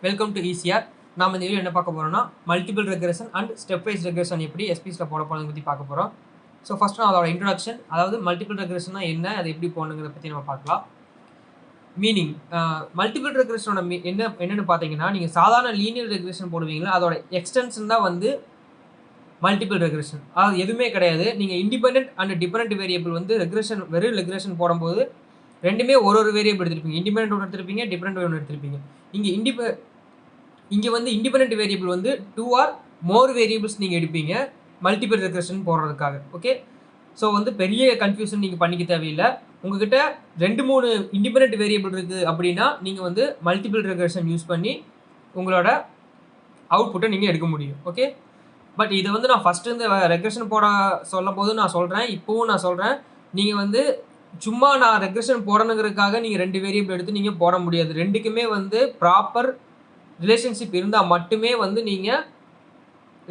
Welcome to ECR. நாம் இந்த video என்ன பார்க்க போகிறோம்னா multiple regression and stepwise regression எப்படி எஸ்பிஎஸ்ல போட போகிறத பற்றி பார்க்க போகிறோம். ஸோ ஃபஸ்ட்டு அதோட இன்ட்ரடக்ஷன், அதாவது மல்டிபிள் ரெக்ரெஷன்னா என்ன, அதை எப்படி போகணுங்கிறத பற்றி நம்ம பார்க்கலாம். மீனிங், மல்டிபிள் ரெக்ரெஷனோட என்னென்னு பார்த்தீங்கன்னா, நீங்கள் சாதாரண லீனியர் ரெக்ரெஷன் போடுவீங்களா, அதோட எக்ஸ்டென்ஷன் தான் வந்து மல்டிபிள் ரெக்ரெஷன். அது எதுவுமே கிடையாது. நீங்கள் இண்டிபெண்டன்ட் அண்ட் டிபெண்டன்ட் வேரியபிள் வந்து வெறும் ரெக்ரெஷன் போடும்போது ரெண்டுமே ஒரு வேரியபிள் எடுத்திருப்பீங்க. இண்டிபெண்டன்ட் ஒன்று எடுத்திருப்பீங்க, டிபெண்டன்ட் ஒன்று எடுத்திருப்பீங்க. இங்கே வந்து இண்டிபெண்டன்ட் வேரியபிள் வந்து 2 ஆர் மோர் வேரியபிள்ஸ் நீங்கள் எடுப்பீங்க மல்டிபிள் ரெக்ரெஷன் போடுறதுக்காக. ஓகே, ஸோ வந்து பெரிய கன்ஃபியூஷன் நீங்கள் பண்ணிக்க தேவையில்லை. உங்ககிட்ட 2-3 இண்டிபெண்டன்ட் வேரியபிள் இருக்குது அப்படின்னா நீங்கள் வந்து மல்டிபிள் ரெக்ரெஷன் யூஸ் பண்ணி உங்களோட அவுட்புட்டை நீங்கள் எடுக்க முடியும். ஓகே, பட் இதை வந்து நான் ஃபஸ்ட்டு இந்த ரெக்ரெஷன் போட சொல்லும் போது நான் சொல்கிறேன், இப்போவும் நான் சொல்கிறேன், நீங்கள் வந்து சும்மா நான் ரெக்ரெஷன் போடணுங்கிறதுக்காக நீங்கள் 2 வேரியபிள் எடுத்து நீங்கள் போட முடியாது. ரெண்டுக்குமே வந்து ப்ராப்பர் ரிலேஷன்ஷிப் இருந்தால் மட்டுமே வந்து நீங்கள்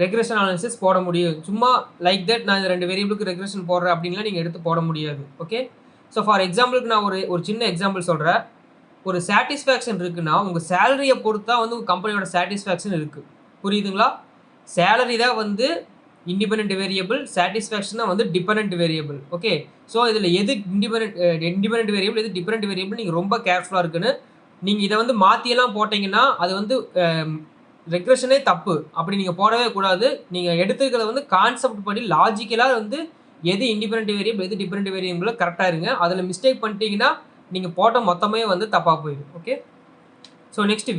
ரெக்ரெஷன் அனாலிசிஸ் போட முடியும். சும்மா லைக் தட் நான் இந்த 2 வேரியபிளுக்கு ரெக்ரெஷன் போடுறேன் அப்படின்லாம் நீங்கள் எடுத்து போட முடியாது. ஓகே, ஸோ ஃபார் எக்ஸாம்பிளுக்கு நான் ஒரு சின்ன எக்ஸாம்பிள் சொல்கிறேன். ஒரு சாட்டிஸ்ஃபேக்ஷன் இருக்குன்னா உங்கள் சேலரியை பொறுத்தா வந்து உங்கள் கம்பெனியோட சாட்டிஸ்ஃபேக்ஷன் இருக்குது. புரியுதுங்களா? சேலரி தான் வந்து இண்டிபெண்டன்ட் வேரியபிள், சாட்டிஸ்ஃபேக்ஷன் தான் வந்து டிபெண்டன்ட் வேரியபிள். ஓகே, ஸோ இதில் எது இண்டிபெண்டன்ட் வேரியபிள், எது டிபெண்டன்ட் வேரியபிள் நீங்கள் ரொம்ப கேர்ஃபுல்லாக இருக்குன்னு. நீங்கள் இதை வந்து மாற்றியெல்லாம் போட்டிங்கன்னா அது வந்து ரெக்ரெஷனே தப்பு. அப்படி நீங்கள் போடவே கூடாது. நீங்கள் எடுத்துக்கிறத வந்து கான்செப்ட் படி லாஜிக்கலாக வந்து எது இண்டிபெண்டன்ட் வேரியபிள், எது டிபெண்டன்ட் வேரியபிள் கரெக்டாக இருங்க. அதில் மிஸ்டேக் பண்ணிட்டீங்கன்னா நீங்கள் போட்ட மொத்தமே வந்து தப்பாக போயிடும். ஓகே, ஸோ நெக்ஸ்ட்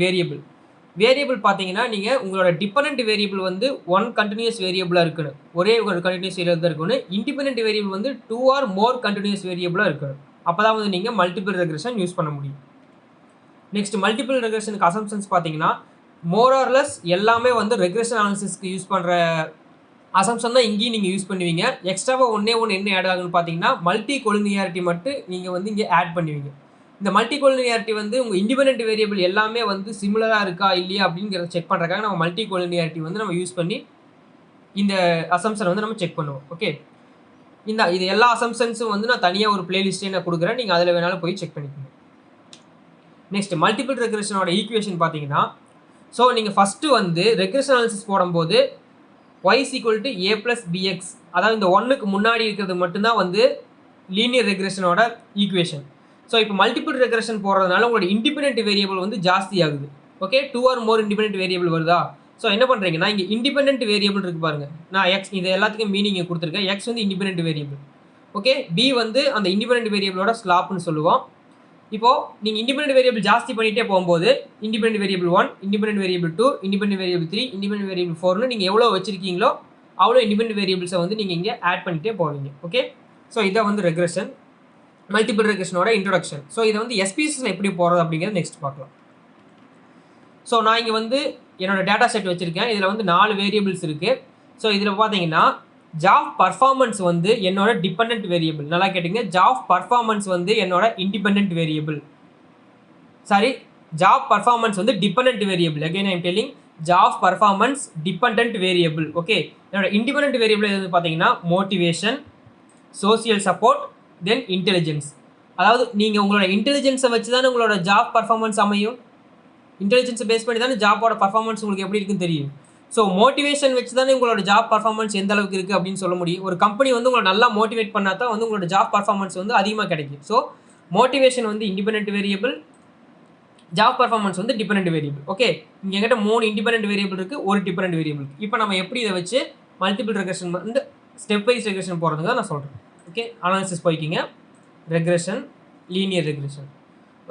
வேரியபிள் பார்த்தீங்கன்னா நீங்கள் உங்களோட டிபெண்டன்ட் வேரியபிள் வந்து 1 கண்டினியூஸ் வேரியபிளாக இருக்கணும். ஒரே ஒரு கண்டினியூஸ் வேரியபிள் தான் இருக்கணும். இண்டிபெண்டன்ட் வேரியபிள் வந்து 2 ஆர் மோர் கண்டினியூஸ் வேரியபிளாக இருக்கணும். அப்போ தான் வந்து நீங்கள் மல்டிபிள் ரெக்ரெஷன் யூஸ் பண்ண முடியும். நெக்ஸ்ட் மல்டிபிள் ரெக்ரெஷனுக்கு அசம்ப்ஷன்ஸ் பார்த்தீங்கன்னா மோர் ஆர் லெஸ் எல்லாமே வந்து ரெக்ரெஷன் அனாலிசிஸ்க்கு யூஸ் பண்ணுற அசம்ப்ஷன் தான் இங்கேயும் நீங்கள் யூஸ் பண்ணுவீங்க. எக்ஸ்ட்ராவாக ஒன்று என்ன ஆட் ஆகுன்னு பார்த்தீங்கன்னா மல்டி கொலினியாரிட்டி மட்டும் நீங்கள் வந்து இங்கே ஆட் பண்ணுவீங்க. இந்த மல்டி கொலினியாரிட்டி வந்து உங்கள் இண்டிபெண்டன்ட் வேரியபிள் எல்லாமே வந்து சிமிலராக இருக்கா இல்லையா அப்படிங்கிறத செக் பண்ணுறதுக்காக நம்ம மல்டி கொலினியாரிட்டி வந்து நம்ம யூஸ் பண்ணி இந்த அசம்ப்ஷன் வந்து நம்ம செக் பண்ணுவோம். ஓகே, இது எல்லா அசம்ப்ஷன்ஸும் வந்து நான் தனியாக ஒரு பிளேலிஸ்ட்டே நான் கொடுக்குறேன், நீங்கள் அதில் வேணாலும் போய் செக் பண்ணிக்கோங்க. நெக்ஸ்ட் மல்டிபிள் ரெக்ரெஷனோட ஈக்குவேஷன் பார்த்தீங்கன்னா, ஸோ நீங்கள் ஃபஸ்ட்டு வந்து ரெக்ரெஷன் அனாலிசிஸ் போடும்போது y = a + bx, அதாவது இந்த 1க்கு முன்னாடி இருக்கிறது மட்டும்தான் வந்து லீனியர் ரெக்ரெஷனோட ஈக்குவேஷன். ஸோ இப்போ மல்டிபிள் ரெக்ரெஷன் போடுறதுனால உங்களோட இண்டிபெண்டன்ட் வேரியபிள் வந்து ஜாஸ்தி ஆகுது. ஓகே, 2 ஆர் மோர் இண்டிபெண்டன்ட் வேரியபிள் வருதா? ஸோ என்ன பண்ணுறீங்கன்னா இங்கே இண்டிபெண்டன்ட் வேரியபிள் இருக்குது பாருங்கள். நான் எக்ஸ் இது எல்லாத்துக்கும் மீனிங் கொடுத்துருக்கேன். எக்ஸ் வந்து இண்டிபெண்டன்ட் வேரியபிள். ஓகே, பி வந்து அந்த இண்டிபெண்டன்ட் வேரியபிளோட ஸ்லாப்னு சொல்லுவோம். இப்போது நீங்கள் இண்டிபெண்டன்ட் வேரியபிள் ஜாஸ்தி பண்ணிகிட்டே போகும்போது independent variable 1, independent variable 2, independent variable 3, independent variable 4னு நீங்கள் எவ்வளோ வச்சிருக்கீங்களோ அவ்வளோ இண்டிபெண்டன்ட் வேரியபிள்ஸை வந்து நீங்கள் இங்கே ஆட் பண்ணிகிட்டே போவீங்க. ஓகே, ஸோ இதை வந்து ரெக்ரெஷன், மல்டிபிள் ரெக்ரெஷனோட இன்ட்ரோடக்ஷன். ஸோ இதை வந்து எஸ்பிஎஸ்ல எப்படி போகிறது அப்படிங்கிறது நெக்ஸ்ட் பார்க்கலாம். ஸோ நான் இங்கே வந்து என்னோட டேட்டா செட் வச்சுருக்கேன். இதில் வந்து 4 வேரியபிள்ஸ் இருக்குது. ஸோ இதில் பார்த்தீங்கன்னா ஜாப் பர்ஃபார்மன்ஸ் வந்து என்னோட டிபெண்டன்ட் வேரியபிள். நல்லா கேட்டிங்க, ஜாப் பர்ஃபார்மன்ஸ் வந்து என்னோட independent variable. Sorry, job performance வந்து dependent variable. Again I am telling, job performance dependent variable. Okay, என்னோட இண்டிபெண்டன்ட் வேரியபிள் எது பார்த்தீங்கன்னா motivation, social support, then intelligence. அதாவது நீங்கள் உங்களோட இன்டெலிஜென்ஸை வச்சு தானே உங்களோட ஜாப் பர்ஃபார்மன்ஸ் அமையும். இன்டெலிஜென்ஸை பேஸ் பண்ணி தானே ஜாப்போட பர்ஃபார்மன்ஸ் உங்களுக்கு எப்படி இருக்குன்னு தெரியும். ஸோ மோட்டிவேஷன் வச்சு தானே உங்களோட ஜாப் பர்ஃபார்மன்ஸ் எந்த அளவுக்கு இருக்குது அப்படின்னு சொல்ல முடியும். ஒரு கம்பெனி வந்து உங்களை நல்லா மோட்டிவேட் பண்ணால் தான் வந்து உங்களோட ஜாப் பர்ஃபார்மன்ஸ் வந்து அதிகமாக கிடைக்கும். ஸோ மோட்டிவேஷன் வந்து இண்டிபெண்டன்ட் வேரியபிள், ஜாப் பர்ஃபார்மன்ஸ் வந்து டிபெண்டன்ட் வேரியபிள். ஓகே, இங்கே எங்கிட்ட 3 இண்டிபெண்டன்ட் வேரியபிள் இருக்குது, ஒரு டிபெண்டன்ட் வேரியபிள். இப்போ நம்ம எப்படி இதை வச்சு மல்டிபிள் ரெக்ரெஷன் வந்து ஸ்டெப் வைஸ் ரெக்ரெஷன் போகிறதுங்க நான் சொல்கிறேன். ஓகே, அனாலிசிஸ் போய்க்கிங்க, ரெக்ரெஷன், லீனியர் ரெக்ரெஷன்.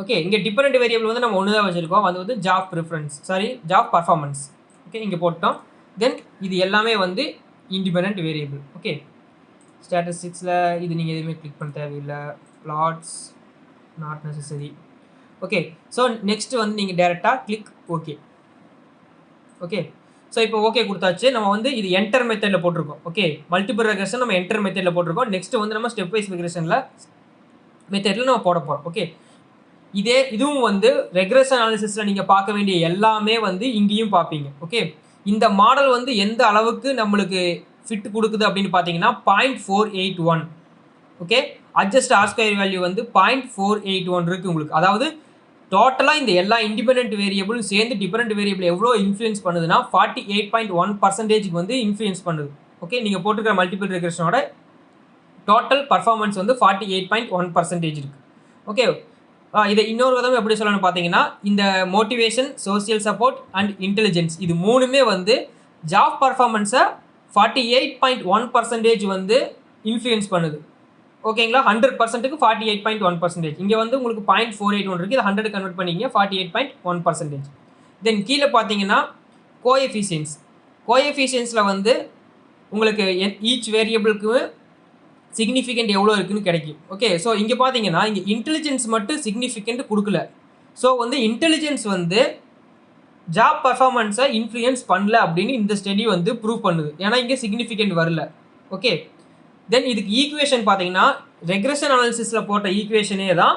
ஓகே, இங்கே டிபெண்டன்ட் வேரியபிள் வந்து நம்ம ஒன்று தான் வச்சுருக்கோம், அது வந்து ஜாப் பர்ஃபார்மன்ஸ். ஓகே, இங்கே போட்டோம். தென் இது எல்லாமே வந்து இண்டிபெண்டன்ட் வேரியபிள். ஓகே, ஸ்டாட்டிஸ்டிக்ஸில் இது நீங்கள் எதுவுமே கிளிக் பண்ண தேவையில்லை, plots not necessary. Okay, so next வந்து நீங்கள் டேரெக்டாக கிளிக் ஓகே. ஓகே, ஸோ இப்போ ஓகே கொடுத்தாச்சு. நம்ம வந்து இது என்டர் மெத்தடில் போட்டிருக்கோம். ஓகே, மல்டிபிள் ரெக்ரெஷன் நம்ம என்டர் மெத்தடில் போட்டிருக்கோம். நெக்ஸ்ட் வந்து நம்ம ஸ்டெப் வைஸ் ரெக்ரெஷனில் மெத்தடில் நம்ம போட போகிறோம். ஓகே, இதுவும் வந்து ரெக்ரெஷன் அனாலிசிஸில் நீங்கள் பார்க்க வேண்டிய எல்லாமே வந்து இங்கேயும் பார்ப்பீங்க. ஓகே, இந்த மாடல் வந்து எந்த அளவுக்கு நம்மளுக்கு ஃபிட் கொடுக்குது அப்படின்னு பார்த்தீங்கன்னா 0.481. ஓகே, அட்ஜஸ்ட் R² வேல்யூ வந்து 0.481 இருக்குது உங்களுக்கு. அதாவது டோட்டலாக இந்த எல்லா இண்டிபெண்ட் வேரியபிளும் சேர்ந்து டிஃபரெண்ட் வேரியபிள் எவ்வளோ இன்ஃப்ளூயன்ஸ் பண்ணுதுன்னா 48.1% வந்து இன்ஃப்ளூயன்ஸ் பண்ணுது. ஓகே, நீங்கள் போட்டுக்கிற மல்டிபிள் ரெக்ரெஷனோட டோட்டல் பர்ஃபார்மன்ஸ் வந்து 48.1% இருக்குது. ஓகே, இதை இன்னொரு விதம் எப்படி சொல்லணும்னு பார்த்தீங்கன்னா, இந்த motivation, social support and intelligence இது மூணுமே வந்து ஜாப் பர்ஃபார்மன்ஸை 48.1% வந்து இன்ஃப்ளூயன்ஸ் பண்ணுது. ஓகேங்களா, 100%க்கு 48.1%. இங்கே வந்து உங்களுக்கு 0.481 இருக்குது, இதை 100 கன்வெர்ட் பண்ணிக்கிங்க 48.1%. தென் கீழே பார்த்தீங்கன்னா கோஎஃபிஷியன்ஸில் வந்து உங்களுக்கு ஈச் வேரியபிளுக்கு சிக்னிஃபிகண்ட் எவ்வளோ இருக்குன்னு கிடைக்கும். ஓகே, ஸோ இங்கே பார்த்தீங்கன்னா இங்கே இன்டெலிஜென்ஸ் மட்டும் சிக்னிஃபிகண்ட் கொடுக்கல. ஸோ வந்து இன்டெலிஜென்ஸ் வந்து ஜாப் பர்ஃபார்மன்ஸை இன்ஃப்ளூயன்ஸ் பண்ணல அப்படின்னு இந்த ஸ்டடி வந்து ப்ரூவ் பண்ணுது. ஏன்னா இங்கே சிக்னிஃபிகண்ட் வரல. ஓகே, தென் இதுக்கு ஈக்குவேஷன் பார்த்தீங்கன்னா ரெக்ரெஷன் அனாலிசிஸில் போட்ட ஈக்குவேஷனே தான்.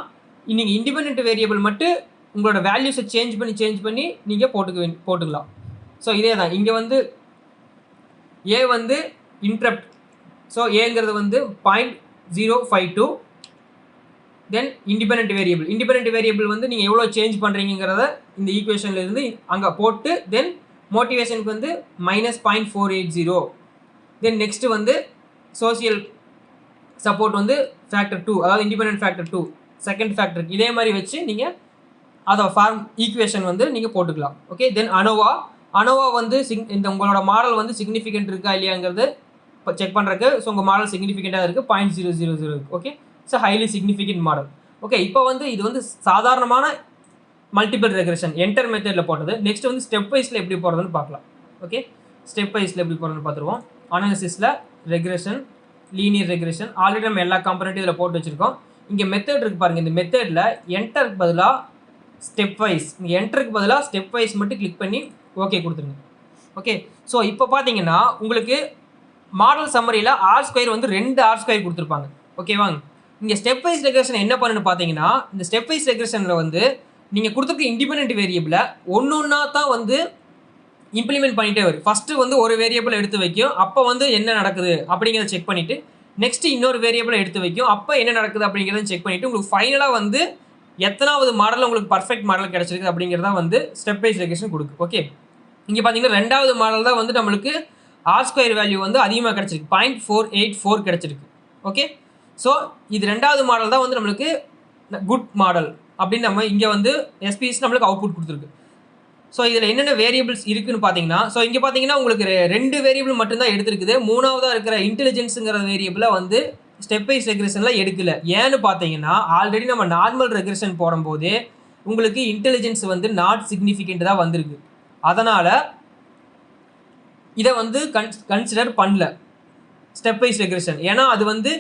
நீங்கள் இண்டிபெண்ட் வேரியபிள் மட்டும் உங்களோட வேல்யூஸை சேஞ்ச் பண்ணி நீங்கள் போட்டுக்கலாம். ஸோ இதே தான் இங்கே வந்து ஏ வந்து இன்ட்ரப்ட். ஸோ ஏங்கிறது வந்து 0.052. தென் இண்டிபெண்ட் வேரியபிள் வந்து நீங்கள் எவ்வளோ சேஞ்ச் பண்ணுறீங்கிறத இந்த ஈக்குவேஷனில் இருந்து அங்கே போட்டு தென் மோட்டிவேஷனுக்கு வந்து -0.480. தென் நெக்ஸ்ட் வந்து சோசியல் சப்போர்ட் வந்து ஃபேக்டர் 2, அதாவது இண்டிபெண்ட் ஃபேக்டர் 2 செகண்ட் ஃபேக்டருக்கு இதே மாதிரி வச்சு நீங்கள் அதை ஈக்குவேஷன் வந்து நீங்கள் போட்டுக்கலாம். ஓகே, தென் அனோவா வந்து இந்த உங்களோட மாடல் வந்து சிக்னிஃபிகண்ட் இருக்கா இல்லையாங்கிறது இப்போ செக் பண்ணுறதுக்கு. ஸோ உங்கள் மாடல் சிக்னிஃபிகண்ட்டாக இருக்குது, 0.000 இருக்குது. Okay, so highly significant model. Okay, இப்போ வந்து இது வந்து சாதாரணமான மல்டிபிள் ரெக்ரெஷன் என்டர் மெத்தடில் போட்டது. நெக்ஸ்ட் வந்து ஸ்டெப் வைஸில் எப்படி போகிறதுன்னு பார்க்கலாம். ஓகே, ஸ்டெப் வைஸில் எப்படி போகிறதுன்னு பார்த்துருவோம். அனாலிசிஸில் ரெக்ரெஷன், லீனியர் ரெக்ரெஷன் ஆல்ரெடி நம்ம எல்லா காம்பனண்ட்டும் இதில் போட்டு வச்சுருக்கோம். இங்கே மெத்தட் இருக்குது பாருங்கள். இந்த மெத்தடில் என்டருக்கு பதிலாக ஸ்டெப் வைஸ், இங்கே என்டருக்கு பதிலாக ஸ்டெப் வைஸ் மட்டும் கிளிக் பண்ணி ஓகே கொடுத்துருங்க. ஓகே, ஸோ இப்போ பார்த்தீங்கன்னா உங்களுக்கு மாடல் சம்மரியில் R² வந்து 2 R² கொடுத்துருப்பாங்க. ஓகேவாங்க, இங்கே ஸ்டெப் வைஸ் ரெக்ரெஷன் என்ன பண்ணுன்னு பார்த்தீங்கன்னா, இந்த ஸ்டெப் வைஸ் ரெக்ரெஷனில் வந்து நீங்கள் கொடுத்துருக்க இண்டிபெண்ட் வேரியபிளை ஒன்றா தான் வந்து இம்ப்ளிமெண்ட் பண்ணிகிட்டே வரும். ஃபஸ்ட்டு வந்து ஒரு வேரியபிள் எடுத்து வைக்கும், அப்போ வந்து என்ன நடக்குது அப்படிங்கிறத செக் பண்ணிவிட்டு நெக்ஸ்ட்டு இன்னொரு வேரியபிளை எடுத்து வைக்கும், அப்போ என்ன நடக்குது அப்படிங்கிறத செக் பண்ணிவிட்டு உங்களுக்கு ஃபைனலாக வந்து எத்தனாவது மாடலில் உங்களுக்கு பர்ஃபெக்ட் மாடல் கிடச்சிருக்கு அப்படிங்கிறதா வந்து ஸ்டெப் வைஸ் ரெக்ரெஷன் கொடுக்கும். ஓகே, இங்கே பார்த்தீங்கன்னா 2வது மாடல் தான் வந்து நம்மளுக்கு R² வேல்யூ வந்து அதிகமாக கிடச்சிருக்கு, 0.484 கிடச்சிருக்கு. ஓகே, ஸோ இது 2வது மாடல் தான் வந்து நம்மளுக்கு குட் மாடல் அப்படின்னு நம்ம இங்கே வந்து எஸ்பிஎஸ் நம்மளுக்கு அவுட்புட் கொடுத்துருக்கு. ஸோ இதில் என்னென்ன வேரியபிள்ஸ் இருக்குன்னு பார்த்தீங்கன்னா, ஸோ இங்கே பார்த்தீங்கன்னா உங்களுக்கு 2 வேரியபிள் மட்டும்தான் எடுத்துருக்குது. 3வதாக இருக்கிற இன்டெலிஜென்ஸுங்கிற வேரியபிளை வந்து ஸ்டெப் வைஸ் ரெக்ரெஷனில் எடுக்கல. ஏன்னு பார்த்தீங்கன்னா ஆல்ரெடி நம்ம நார்மல் ரெக்ரெஷன் போடும்போது உங்களுக்கு இன்டெலிஜென்ஸ் வந்து நாட் சிக்னிஃபிகண்ட் தான் வந்திருக்கு. அதனால் இதை வந்து கன்சிடர் பண்ணல ஸ்டெப் வைஸ் ரெக்ரெஷன். ஏன்னா அது வந்து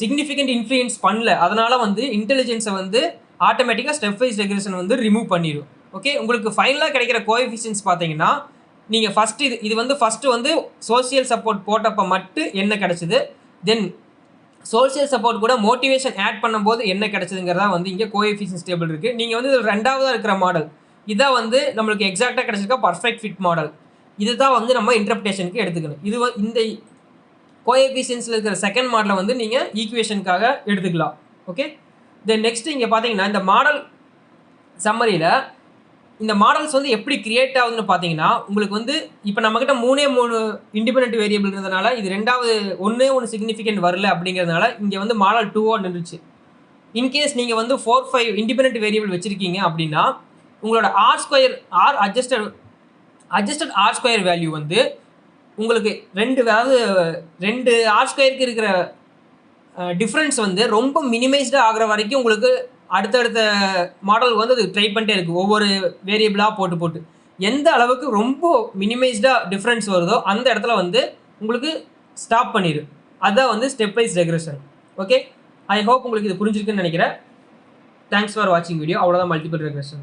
சிக்னிஃபிகண்ட் இன்ஃப்ளூயன்ஸ் பண்ணல. அதனால் வந்து இன்டெலிஜென்ஸை வந்து ஆட்டோமேட்டிக்காக ஸ்டெப் வைஸ் ரெக்ரெஷன் வந்து ரிமூவ் பண்ணிடும். ஓகே, உங்களுக்கு ஃபைனலாக கிடைக்கிற கோஎஃபிஷியன்ஸ் பார்த்தீங்கன்னா நீங்கள் ஃபஸ்ட்டு இது வந்து ஃபஸ்ட்டு வந்து சோசியல் சப்போர்ட் போட்டப்போ மட்டும் என்ன கிடச்சிது, தென் சோசியல் சப்போர்ட் கூட மோட்டிவேஷன் ஆட் பண்ணும்போது என்ன கிடச்சிதுங்கிறதா வந்து இங்கே கோஎஃபிஷியன்ஸ் டேபிள் இருக்குது. நீங்கள் வந்து இதில் 2வதாக இருக்கிற மாடல் இதான் வந்து நம்மளுக்கு எக்ஸாக்டாக கிடச்சிருக்கா பர்ஃபெக்ட் ஃபிட் மாடல். இது தான் வந்து நம்ம இன்டர்பிரேஷனுக்கு எடுத்துக்கணும். இது இந்த கோஎஃபிஷியன்ஸில் இருக்கிற செகண்ட் மாடலை வந்து நீங்கள் ஈக்குவேஷனுக்காக எடுத்துக்கலாம். ஓகே, தென் நெக்ஸ்ட் இங்கே பார்த்தீங்கன்னா இந்த மாடல் சம்மரியில் இந்த மாடல்ஸ் வந்து எப்படி கிரியேட் ஆகுதுன்னு பார்த்தீங்கன்னா உங்களுக்கு வந்து இப்போ நம்மக்கிட்ட 3 இண்டிபெண்ட் வேரியபிள் இருந்ததுனால இது 2வது ஒன்று சிக்னிஃபிகண்ட் வரல அப்படிங்கிறதுனால இங்கே வந்து மாடல் 2 நின்றுச்சு. இன்கேஸ் நீங்கள் வந்து 4-5 இண்டிபெண்ட் வேரியபிள் வச்சுருக்கீங்க அப்படின்னா உங்களோட அட்ஜஸ்டட் R² வேல்யூ வந்து உங்களுக்கு 2 R²க்கு இருக்கிற டிஃப்ரென்ஸ் வந்து ரொம்ப மினிமைஸ்டாக ஆகிற வரைக்கும் உங்களுக்கு அடுத்தடுத்த மாடல் வந்து அது ட்ரை பண்ணிட்டே இருக்குது. ஒவ்வொரு வேரியபிளாக போட்டு எந்த அளவுக்கு ரொம்ப மினிமைஸ்டாக டிஃப்ரென்ஸ் வருதோ அந்த இடத்துல வந்து உங்களுக்கு ஸ்டாப் பண்ணிடு. அதுதான் வந்து stepwise regression. Okay, I hope உங்களுக்கு இது புரிஞ்சிருக்குன்னு நினைக்கிறேன். தேங்க்ஸ் ஃபார் வாட்சிங் வீடியோ. அவ்வளோதான் மல்டிபிள் ரெக்ரெஷன்.